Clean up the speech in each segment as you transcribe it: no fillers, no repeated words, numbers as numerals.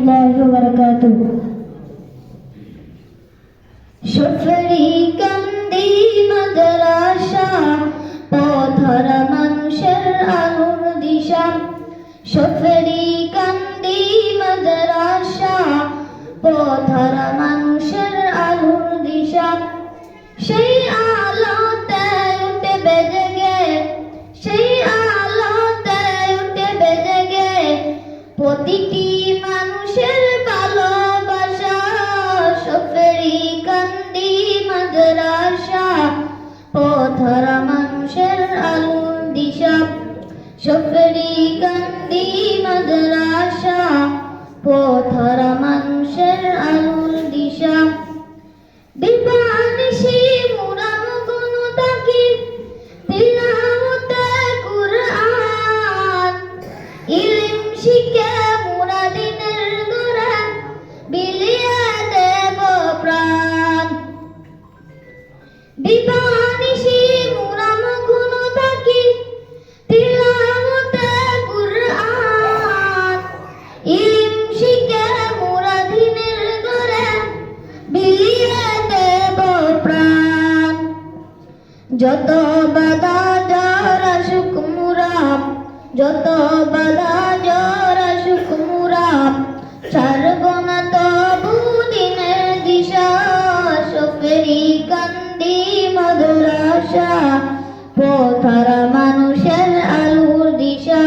রহমতুল্লাহি ওয়া বারাকাতুহু। সফরি কান্দি মাদ্রাসা, পথহারা মানুষের আলোর দিশা। সফরি কান্দি মাদ্রাসা, পথহারা মানুষের আলোর দিশা। সেই আলোতে উঠে বেজে গে, সেই আলোতে উঠে বেজে গে প্রতিটি মানুষের ভালোবাসা। সফরি কান্দি মাদ্রাসা, পথহারা মানুষের আলোর দিশা। সফরি কান্দি মাদ্রাসা, পথহারা মানুষের আলোর দিশা। দিবানিশি মোরা মগ্ন থাকি তিলাওয়াতে কুরআন, ইলম শিখে মোরা দিনের ঘরে বিলিয়ে দেব প্রাণ। দিবানিশি মোরা মগ্ন থাকি তিলাওয়াতে কুরআন, ইলম শিখে মোরা দিনের ঘরে বিলিয়ে দেব প্রাণ। যত বাধা জ্বর আসুক মোরা, যত বাধা জ্বর আসুক মোরা, ছাড়ব না তবু দিনের দিশা। সফরি কান্দি মাদ্রাসা, পথহারা মানুষের আলোর দিশা।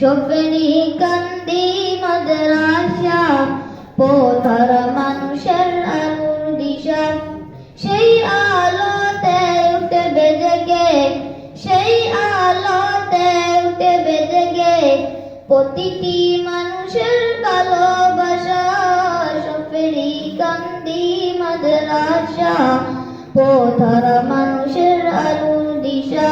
সফরি কান্দি মাদ্রাসা, পথহারা মানুষের আলোর দিশা। সেই আলোতে উঠে বেজে গে, সেই আলোতে উঠে বেজে গে প্রতিটি মানুষের ভালোবাসা। সফরি কান্দি মাদ্রাসা, পথহারা মানুষের আলোর দিশা।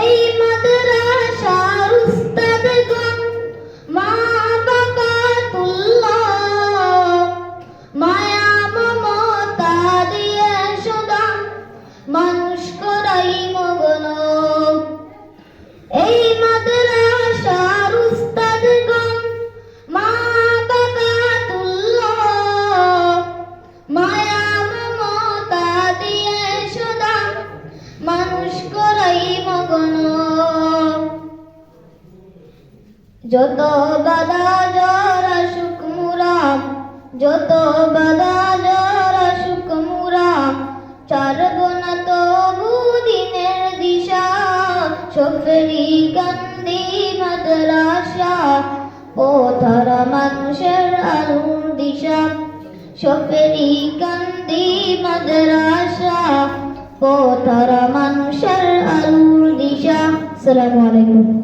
এই মাদ্রাসার উস্তাদগণ মা বাবাতুল্লাহ, মায়া মমতা দিয়ে সদা মানুষ করাই মগন। এই মাদ্রাসার উস্তাদগণ মা বাবাতুল্লাহ, মায়া মমতা দিয়ে সদা মানুষ করাই মগন। যত বাধা জ্বর আসুক মোরা, যত বাধা জ্বর আসুক মোরা, ছাড়ব না তবু দিনের দিশা। সফরি কান্দি মাদ্রাসা, পথহারা মানুষের আলোর দিশা। সফরি কান্দি মাদ্রাসা, পথহারা মানুষের আলোর দিশা। আসসালামু আলাইকুম।